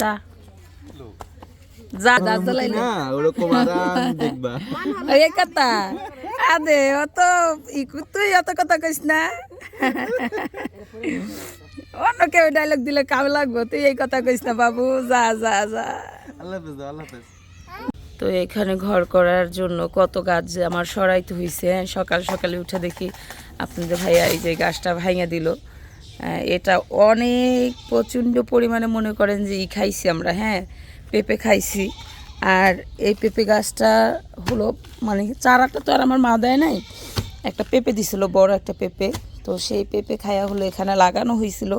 যা যা যা জ্বালাইলে না ওরকম আরাম দেখবা এই কথা আদে অত তুই অত কথা কইস না অন্য কেউ ডায়লগ দিলে কাম লাগবো তুই এই কথা কইস না বাবু যা যা যা আল্লাহ হাফেজ আল্লাহ হাফেজ। তো এখানে ঘর করার জন্য কত গাছ যে আমার সরাইতে হয়েছে সকাল সকালে উঠে দেখি আপনাদের ভাইয়া এই যে গাছটা ভাঙা দিল এটা অনেক প্রচণ্ড পরিমাণে মনে করেন যে খাইছি আমরা হ্যাঁ পেঁপে খাইছি আর এই পেঁপে গাছটা হলো মানে চারাটা তো আর আমার মা দেয় নাই একটা পেঁপে দিছিল বড় একটা পেঁপে তো সেই পেঁপে খায়া হলো এখানে লাগানো হয়েছিল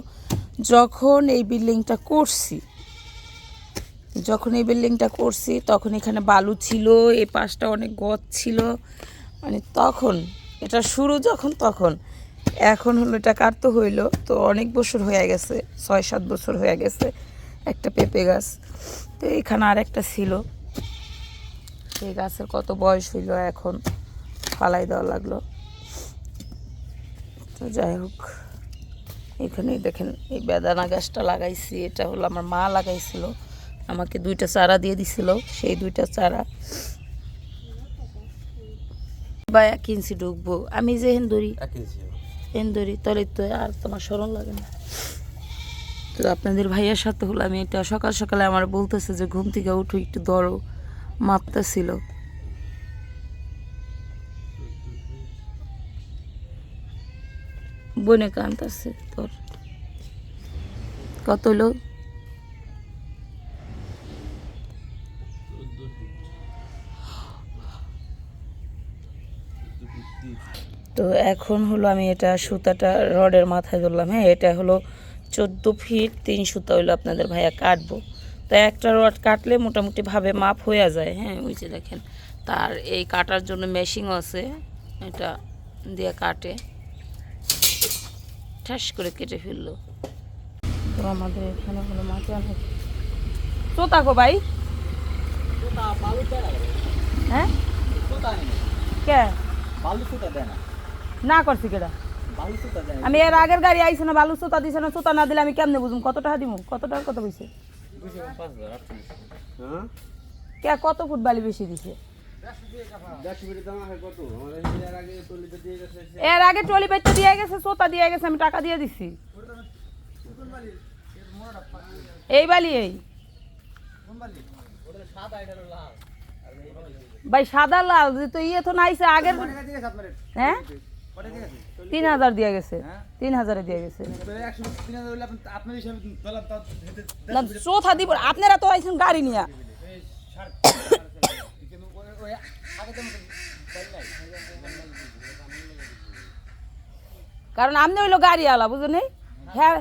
যখন এই বিল্ডিংটা করছি তখন এখানে বালু ছিল এই পাশটা অনেক গছ ছিল মানে তখন এটা শুরু যখন তখন এখন হলো এটা কাটতে হইলো তো অনেক বছর হয়ে গেছে 6-7 বছর হয়ে গেছে একটা পেঁপে গাছ তো এখানে আর একটা ছিল এই গাছের কত বয়স হইলো এখন ফালাই দেওয়া লাগলো তো যাই হোক এখানে দেখেন এই বেদানা গাছটা লাগাইছি এটা হলো আমার মা লাগাইছিল আমাকে 2টা চারা দিয়ে দিছিল সেই 2টা চারা বা 1 ইঞ্চি ঢুকবো আমি যে হেন্দরি তাহলে তো আর তোমার স্মরণ লাগে না তো আপনাদের ভাইয়ার সাথে হলো আমি এটা সকাল সকালে আমার বলতেছে যে ঘুম থেকে উঠো একটু ধরো মাপতেছিল বনে কানতেছে তোর কত হলো তো এখন হলো আমি এটা সুতাটা রডের মাথায় ধরলাম হ্যাঁ এটা হলো 14 ফিট 3 সুতা হইলো আপনাদের ভাইয়া কাটবো তো একটা রড কাটলে মোটামুটি ভাবে মাপ হয়ে যায় হ্যাঁ ওই যে দেখেন তার এই কাটার জন্য মেশিনও আছে এটা দিয়ে কাটে ঠাস করে কেটে ফেললো তো আমাদের এখানে হলো মাটি অনেক সুতা গো ভাই হ্যাঁ কে না করছি কেডা আমি এর আগের গাড়ি আইছে না বালু সুতা দিছে না সুতা না দিলে আমি কেমনে বুঝুম কত টাকা দিমু কত টাকা কত কইছে কে কত ফুট বালি বেশি দিছে এর আগে ট্রলি বাইতে দিয়ে গেছে সুতা দিয়ে গেছে আমি টাকা দিয়ে দিছি এই বালি এই ভাই সাদা লাল তো ইয়ে তো নাইছে আগের হ্যাঁ 3000 দিয়ে গেছে 3000 দিয়ে গেছে চোথা দিব আপনারা তো আইছেন গাড়ি নিয়ে কারণ আপনি হইলো গাড়ি আলা বুঝলেন হ্যাঁ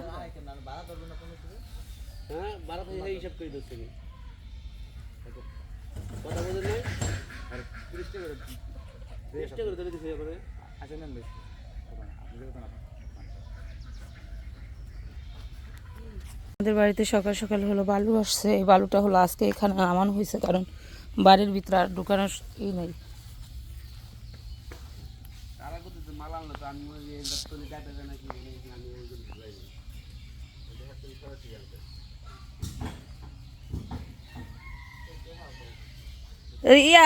আমাদের বাড়িতে সকাল সকাল হলো বালু আসছে এই বালুটা হলো আজকে এখানে নামানো হয়েছে কারণ বাড়ির ভিতরে আর ঢুকানোর ই নেই ইয়া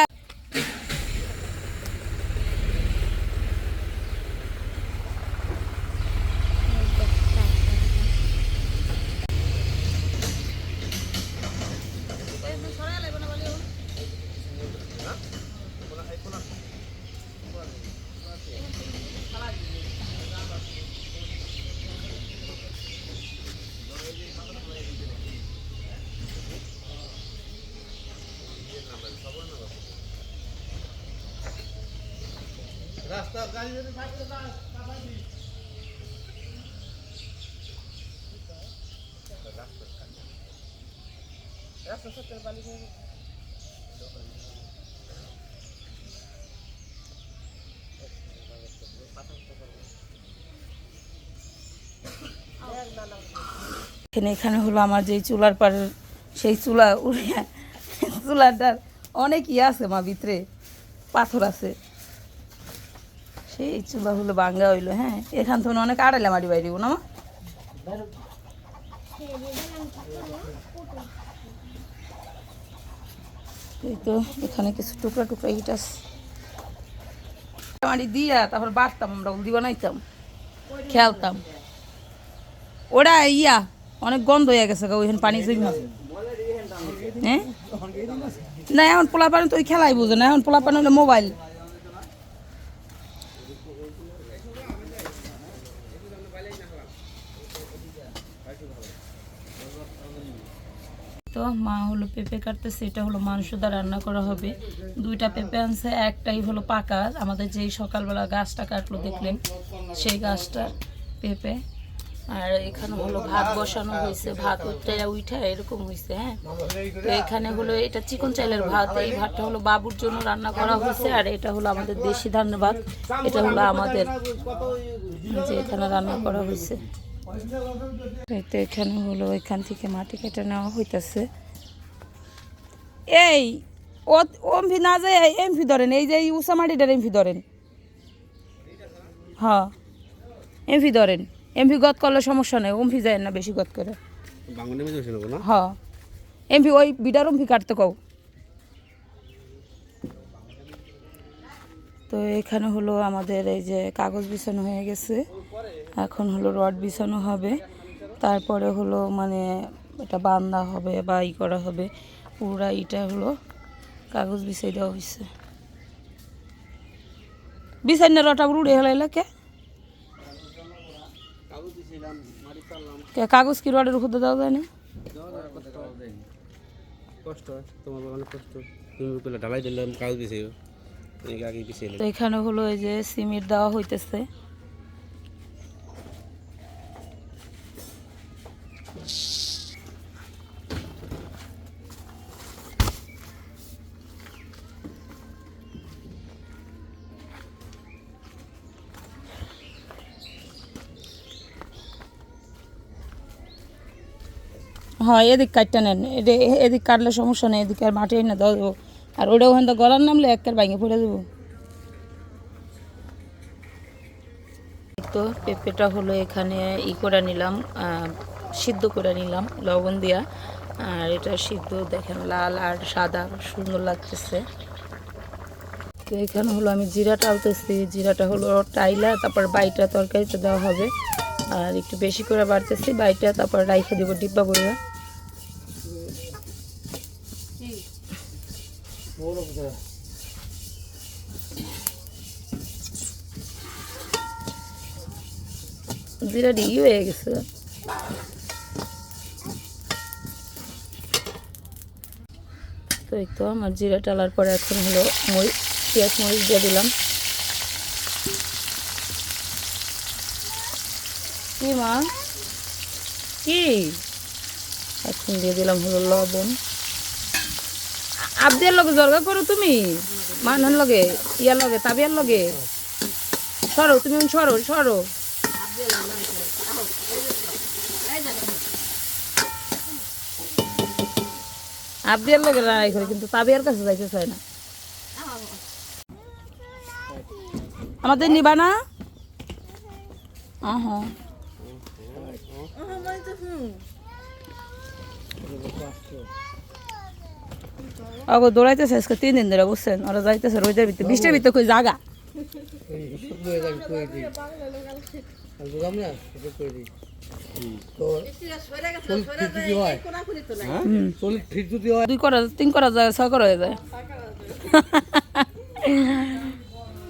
রাস্তা গাড়ি যদি থাকে না রাস্তা সত্তর বালি এখানে হলো আমার যে চুলার পাড়ের সেই চুলা উড়িয়া চুলাটার অনেক ইয়ে আছে মা ভিতরে পাথর আছে সেই চুলা হলো ভাঙ্গা হইলো হ্যাঁ এখান থেকে অনেক আড়াইলা মাটি বাইরে না মা এই তো এখানে কিছু টুকরা টুকরা ইট আছে মাটি দিয়া তারপর বাড়তাম আমরা উলদি বানাইতাম খেলতাম ওটা ইয়া অনেক গন্ধ হয়ে গেছে ওইখানে পানি জমা হ্যাঁ না এখন পোলা পানি তো ওই খেলাই বুঝে না এখন পোলা পানি হলে মোবাইল তো মা হলো পেঁপে কাটতেছে এটা হলো মাংস দা রান্না করা হবে দুইটা পেঁপে আনছে একটাই হলো পাকা আমাদের যেই সকালবেলা গাছটা কাটলো দেখলেন সেই গাছটা পেঁপে আর এখানে হলো ভাত বসানো হয়েছে ভাত উঠা এরকম হয়েছে হ্যাঁ তো এখানে হলো এটা চিকন চাইলের ভাত এই ভাতটা হলো বাবুর জন্য রান্না করা হয়েছে আর এটা হলো আমাদের দেশি ধানের ভাত এটা হলো আমাদের যে এখানে রান্না করা হয়েছে তো এখানে হলো এখান থেকে মাটি কেটে নেওয়া হইতেছে এই এমভি না যায় এমভি ধরেন এই যে উষা মাটিটার এমভি ধরেন হ্যাঁ এমভি ধরেন এমভি গত করলে সমস্যা নেই এমভি যায় না বেশি গত করে হ্যাঁ এমভি ওই বিডার এমভি কাটতে কও তো এখানে হলো আমাদের এই যে কাগজ বিছানো হয়ে গেছে এখন হলো রড বিছানো হবে তারপরে হলো মানে এটা বান্ধা হবে বা ই করা হবে পুরা এটা হলো কাগজ বিছাই দেওয়া হয়েছে বিছাই না রটা উড়ে হেলাইলা কে কাগজ কি রডের উপর দেওয়া যায় না কষ্ট তোমার অনেক কষ্ট তুমি ঢালাই দিলাম কাগজ দিছে তো এখানে হলো এই যে সিমেন্ট দেওয়া হইতেছে হ্যাঁ এদিক কাটটা নেন এদিক কাটলে সমস্যা নেই এদিকে আর মাটি এনে দেওয়া দেবো আর ওটা ওখান থেকে গলার নামলে একের ভাঙে পড়ে দেবো তো পেঁপেটা হলো এখানে ই করে নিলাম সিদ্ধ করে নিলাম লবণ দিয়া আর এটা সিদ্ধ দেখেন লাল আর সাদা সুন্দর লাগতেছে তো এখানে হলো আমি জিরা টালতেছি জিরাটা হলো টাইলা তারপর বাইটা তরকারিতে দেওয়া হবে আর একটু বেশি করে বাড়তেছি বাইটা তারপর রাইখে দেবো ডিব্বা করে জিরা ই হয়ে গেছে তো এই তো আমার জিরা টালার পরে এখন হলো পেঁয়াজ মরিচ দিয়ে দিলাম কি মা কি এখন দিয়ে দিলাম হলো লবণ আবদিয়ার লগে জর্গা করো তুমি মানহার লগে ইয়ার লগে তাবিয়ার লগে সরো তুমি সরো সরো আবদিয়ার লগে লড়াই করে কিন্তু তাবিয়ার কাছে যাইতে চায় না আমাদের নিবা না আগো দৌড়াইতেছে আজকে 3 দিন ধরে বুঝছেন ওরা যাইতেছে রোদের ভিতরে বৃষ্টির ভিতরে কই জাগা দুই করা 3 করা যায় 6 করা হয়ে যায়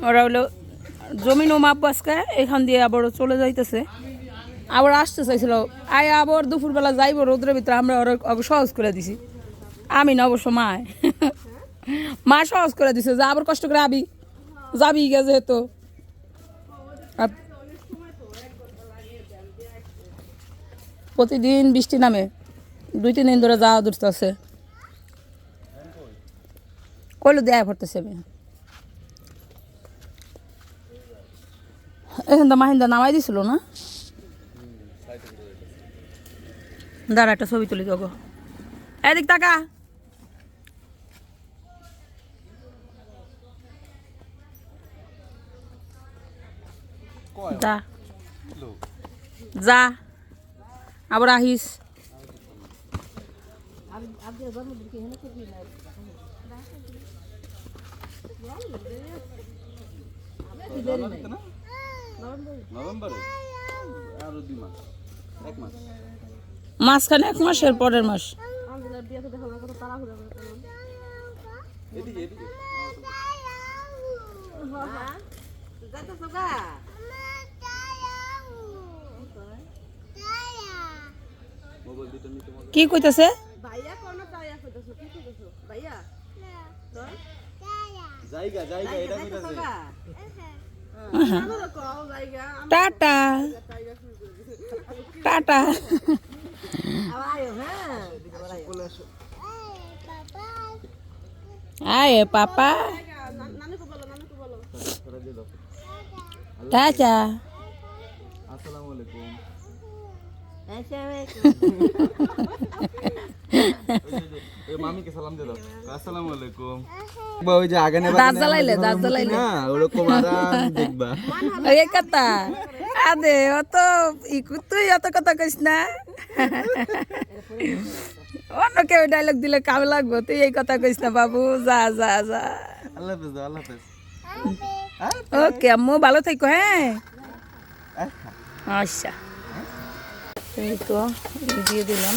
ওরা হলো জমিনও মাপ বাসকা এখান দিয়ে আবার চলে যাইতেছে আবার আসতে চাইছিল আবার দুপুরবেলা যাইব রোদ্রের ভিতরে আমরা ওরা সহজ করে দিছি আমি না অবশ্য মা সহজ করে দিছে যা আবার কষ্ট করে যাবি গেছে তো প্রতিদিন বৃষ্টি নামে 2-3 দিন ধরে যাওয়া দূরতে আছে কইলো দেয়া পড়তেছে আমি এখন তো মাহিন্দা নামাই দিছিল না দাঁড়া একটা ছবি তুলি তো এদিক টাকা যা যা আবার আহিস নভেম্বরে আরো 2 মাস 1 মাস মাঝখানে 1 মাসের পরের মাস। এদিকে এদিকে মোবাইল দিতে নিতে মজা কি কইতাছে? জায়গা জায়গা এটা কইতাছে টাটা টাটা। আয় পাপা টাটা। আসসালামু আলাইকুম ওই মামিকে সালাম দিয়ে দাও আসসালামু আলাইকুম ওই যে আগানে দাঁত জ্বালাইলে দাঁত জ্বালাইলে না ওরকম আরাম দেখবা এই কথা আদে অত তুই অত কথা কইস না। অন্য কেউ ডায়লগ দিলে কাম লাগবো, তুই এই কথা কইস না বাবু। যা যা যা। আল্লাহ হাফেজ দাও আল্লাহ হাফেজ ওকে আম্মু ভালো থাকো। হ্যাঁ আচ্ছা, এই তো দিয়ে দিলাম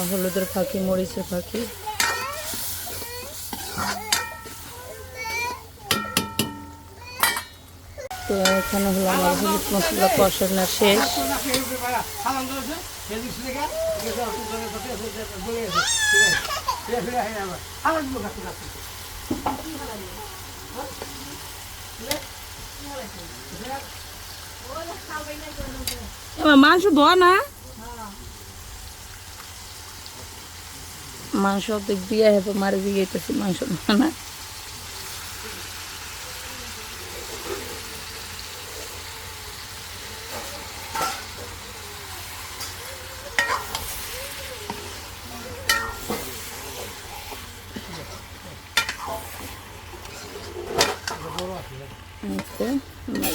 হলুদের ফাঁকি, মরিচের ফাঁকি। তো এখানে হলো আমার হলুদ মশলা কষানো শেষ। মাংস ধোয়া না, মাংস অর্ধেক দিয়ে হবে মারি দিয়ে মাংস ধোয়া না।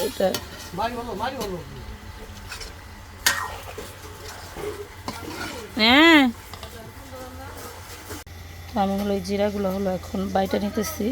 এটা হ্যাঁ, আমি হলো এই জিরাগুলো হলো এখন বাইটা নিতেছি।